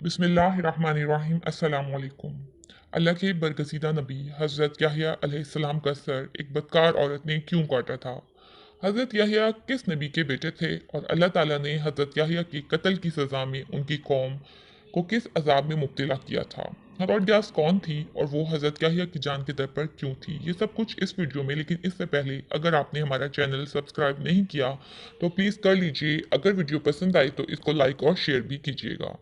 बिस्मिल्लाहिर्रहमानिर्रहीम अस्सलाम वालेकुम। अल्लाह के बरगज़ीदा नबी हज़रत याह्या अलैहिस्सलाम का सर एक बदकार औरत ने क्यों काटा था? हज़रत याह्या किस नबी के बेटे थे और अल्लाह ताला ने हज़रत याह्या के कत्ल की सज़ा में उनकी कौम को किस अज़ाब में मुब्तला किया था? हेरोदियास कौन थी और वो हज़रत याह्या की जान के दर पर क्यों थी? ये सब कुछ इस वीडियो में, लेकिन इससे पहले अगर आपने हमारा चैनल सब्सक्राइब नहीं किया तो प्लीज़ कर लीजिए। अगर वीडियो पसंद आए तो इसको लाइक और शेयर भी कीजिएगा।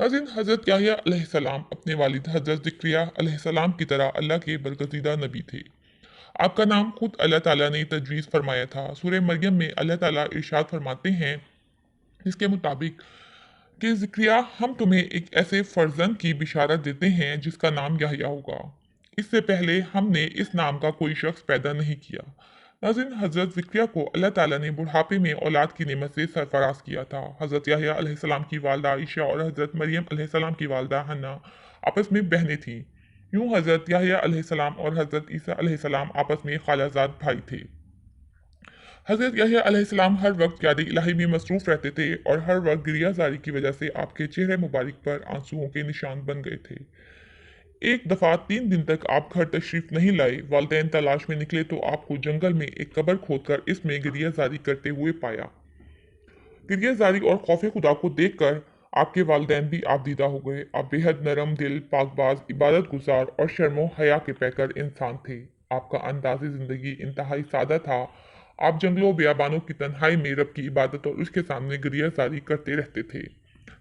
नाज़रीन, हज़रत याह्या अलैहिस्सलाम अपने वालिद हज़रत ज़करिया अलैहिस्सलाम की तरह अल्लाह के बरगज़ीदा नबी थे। आपका नाम खुद अल्लाह ताला ने तजवीज़ फरमाया था। सूरह मरियम में अल्लाह ताला इरशाद फरमाते हैं इसके मुताबिक कि ज़करिया, हम तुम्हें एक ऐसे फ़र्जंद की बिशारत देते हैं जिसका नाम याह्या होगा। इससे पहले हमने इस नाम का कोई शख्स पैदा नहीं किया। नाज़रीन, हज़रत ज़करिया को अल्लाह ताला ने बुढ़ापे में औलाद की नेमत से सरफराज किया था। हज़रत याह्या अलैहिस्सलाम की वालदा आयशा और हज़रत मरियम अलैहिस्सलाम की वालदा हन्ना आपस में बहनें थीं। यूँ हज़रत याह्या अलैहिस्सलाम और हज़रत ईसा अलैहिस्सलाम आपस में खालाजाद भाई थे। हज़रत याह्या अलैहिस्सलाम हर वक्त याद इलाही में मसरूफ़ रहते थे और हर वक्त गिरियाजारी की वजह से आपके चेहरे मुबारक पर आंसुओं के निशान बन गए थे। एक दफ़ा 3 दिन तक आप घर तशरीफ़ नहीं लाए। वालिदैन तलाश में निकले तो आपको जंगल में एक कब्र खोदकर इसमें गिरियाजारी करते हुए पाया। गिरियाजारी और खौफ खुदा को देखकर आपके वालिदैन भी आपदीदा हो गए। आप बेहद नरम दिल, पाकबाज, इबादत गुजार और शर्मो हया के पैकर इंसान थे। आपका अंदाज़ ज़िंदगी इंतहाई सादा था। आप जंगलों बियाबानों की तन्हाई में रब की इबादत और उसके सामने गिरियाजारी करते रहते थे,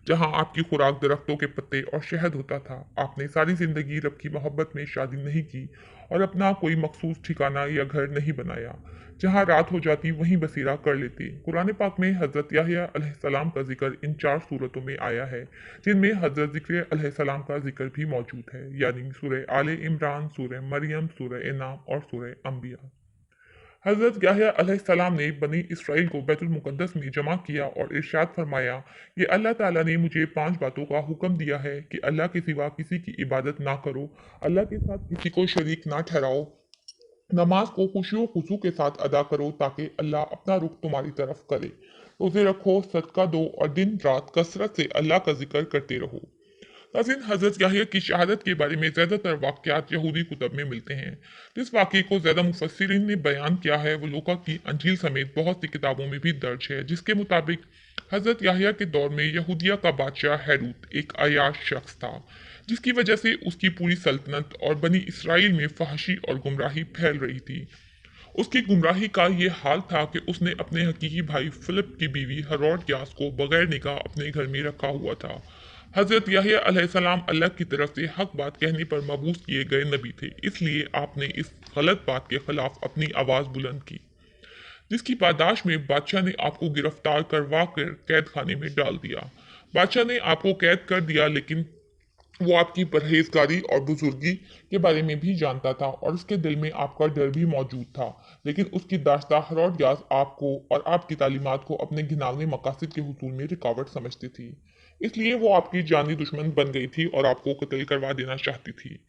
जहाँ आपकी खुराक दरख्तों के पत्ते और शहद होता था। आपने सारी ज़िंदगी रब की मोहब्बत में शादी नहीं की और अपना कोई मखसूस ठिकाना या घर नहीं बनाया। जहाँ रात हो जाती वहीं बसेरा कर लेते। कुरान पाक में हज़रत याह्या अलैहिस्सलाम का जिक्र इन 4 सूरतों में आया है, जिनमें हज़रत ज़करिया अलैहिस्सलाम का जिक्र भी मौजूद है, यानी सूरह आले इमरान, सूरह मरियम, सूरह नाम और सूरह अंबिया। हज़रत याह्या अलैहिस्सलाम ने बनी इसराइल को बैतुल मुक़द्दस में जमा किया और इरशाद फरमाया कि अल्लाह ताला ने मुझे 5 बातों का हुक्म दिया है कि अल्लाह के सिवा किसी की इबादत ना करो, अल्लाह के साथ किसी को शरीक ना ठहराओ, नमाज को खुशी व खुशू के साथ अदा करो ताकि अल्लाह अपना रुख तुम्हारी तरफ करे, रोज़े रखो, सदका दो और दिन रात कसरत से अल्लाह का जिक्र करते रहो। नाज़रीन, हज़रत याह्या की शहादत के बारे में ज़्यादातर वाक़यात यहूदी कुतब में मिलते हैं। जिस वाक़े को ज़्यादा मुफस्सिरीन ने बयान किया है वो लूका की अंजील समेत बहुत सी किताबों में भी दर्ज है, जिसके मुताबिक हज़रत याह्या के दौर में यहूदिया का बादशाह हैरूत एक अय्याश शख्स था, जिसकी वजह से उसकी पूरी सल्तनत और बनी इसराइल में फहशी और गुमराही फैल रही थी। उसकी गुमराही का ये हाल था कि उसने अपने हकीकी भाई फिलिप की बीवी हेरोदियास को बगैर निकाह अपने घर में रखा हुआ था। हज़रत याह्या अलैहिस्सलाम अल्लाह की तरफ से हक बात कहने पर मबूस किए गए नबी थे, इसलिए आपने इस गलत बात के खिलाफ अपनी आवाज़ बुलंद की, जिसकी पादाश में बादशाह ने आपको गिरफ्तार करवा कर कैद खाने में डाल दिया। बादशाह ने आपको कैद कर दिया, लेकिन वो आपकी परहेजगारी और बुजुर्गी के बारे में भी जानता था और उसके दिल में आपका डर भी मौजूद था। लेकिन उसकी दाश्ता हेरोदियास आपको और आपकी तालीमात को अपने घिनौने मकासद के हुसूल में रुकावट समझती थी, इसलिए वो आपकी जानी दुश्मन बन गई थी और आपको कत्ल करवा देना चाहती थी।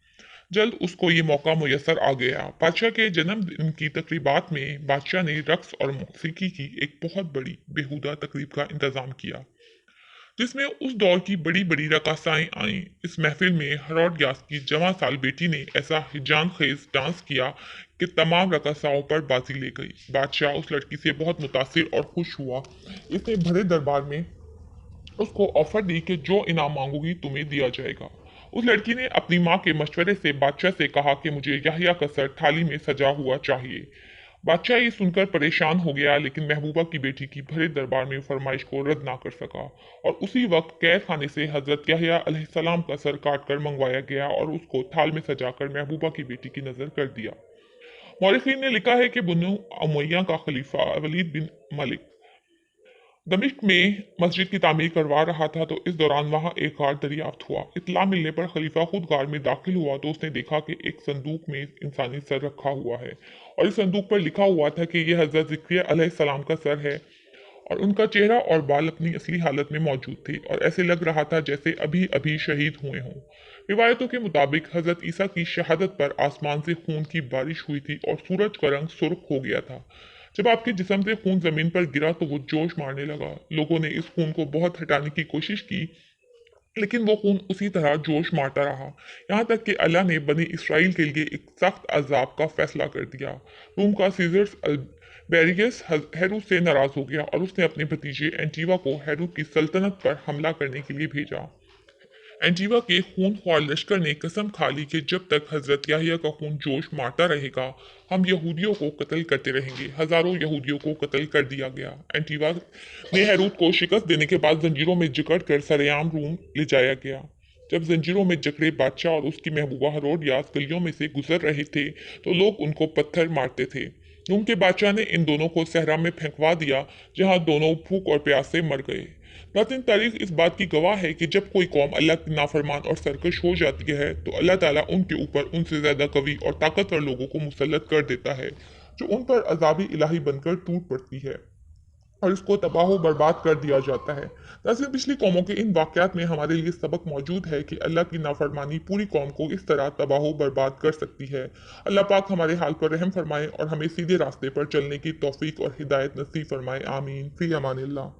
जल्द उसको ये मौका मुयसर आ गया। बादशाह के जन्मदिन की तकरीबात में बादशाह ने रक्स और मौसीकी की एक बहुत बड़ी बेहुदा तकरीब का इंतजाम किया, जिसमें उस दौर की बड़ी बड़ी रकासाएं आईं। इस महफिल में हेरोदियास की जवां साल बेटी ने ऐसा हिजान खेज डांस किया कि तमाम रकासाओं पर बाजी ले गई। बादशाह उस लड़की से बहुत मुतासिर और खुश हुआ। इसने भरे दरबार में उसको ऑफर दी कि जो इनाम मांगोगी तुम्हें दिया जाएगा। उस लड़की ने अपनी माँ के मशवरे से बादशाह से कहा कि मुझे याह्या का सर थाली में सजा हुआ चाहिए। बादशाह ये सुनकर परेशान हो गया, लेकिन महबूबा की बेटी की भरे दरबार में फरमाइश को रद्द ना कर सका और उसी वक्त कैद खाने से हजरत याह्या अलैहिस्सलाम का सर काट कर मंगवाया गया और उसको थाल में सजाकर महबूबा की बेटी की नजर कर दिया। मौरखीन ने लिखा है कि बनु उमय्या का खलीफा वलीद बिन मलिक दमिश्क में मस्जिद की तामीर करवा रहा था, तो इस दौरान वहां एक गार दरियाफ्त हुआ। इत्तला मिलने पर खलीफा खुद गार में दाखिल हुआ तो उसने देखा कि एक संदूक में इंसानी सर रखा हुआ है और इस संदूक पर लिखा हुआ था कि यह हजरत ज़करिया अलैहिस्सलाम का सर है और उनका चेहरा और बाल अपनी असली हालत में मौजूद थे और ऐसे लग रहा था जैसे अभी अभी शहीद हुए हों। रिवायतों के मुताबिक हजरत ईसा की शहादत पर आसमान से खून की बारिश हुई थी और सूरज का रंग सुर्ख हो गया था। जब आपके जिस्म से खून जमीन पर गिरा तो वो जोश मारने लगा। लोगों ने इस खून को बहुत हटाने की कोशिश की, लेकिन वो खून उसी तरह जोश मारता रहा, यहाँ तक कि अल्लाह ने बनी इसराइल के लिए एक सख्त अजाब का फैसला कर दिया। रूम का सीजर्स बेरियस हेरू से नाराज हो गया और उसने अपने भतीजे एंटीवा को हेरू की सल्तनत पर हमला करने के लिए भेजा। एंटीवा के खूनख्वार लश्कर ने कसम खा ली कि जब तक हजरत याहिया का खून जोश मारता रहेगा, हम यहूदियों को कत्ल करते रहेंगे। हजारों यहूदियों को कत्ल कर दिया गया। एंटीवा ने हेरूद को शिकस्त देने के बाद जंजीरों में जकड़ कर सरेआम रूम ले जाया गया। जब जंजीरों में जकड़े बादशाह और उसकी महबूबा हेरोदियास गलियों में से गुजर रहे थे, तो लोग उनको पत्थर मारते थे। रूम के बादशाह ने इन दोनों को सहरा में फेंकवा दिया, जहां दोनों भूख और प्यास से मर गए। प्राचीन तारीख इस बात की गवाह है कि जब कोई कौम अल्लाह की नाफरमान और सरकश हो जाती है, तो अल्लाह ताला उनके ऊपर उनसे ज्यादा कवी और ताकतवर लोगों को मुसल्लत कर देता है, जो उन पर अजाबी इलाही बनकर टूट पड़ती है और इसको तबाह बर्बाद कर दिया जाता है। दरअसल पिछली कौमों के इन वाक़यात में हमारे लिए सबक मौजूद है कि अल्लाह की नाफरमानी पूरी कौम को इस तरह तबाह बर्बाद कर सकती है। अल्लाह पाक हमारे हाल पर रहम फरमाए और हमें सीधे रास्ते पर चलने की तौफीक और हिदायत नसीब फरमाए। आमीन। फी अमानिल्लाह।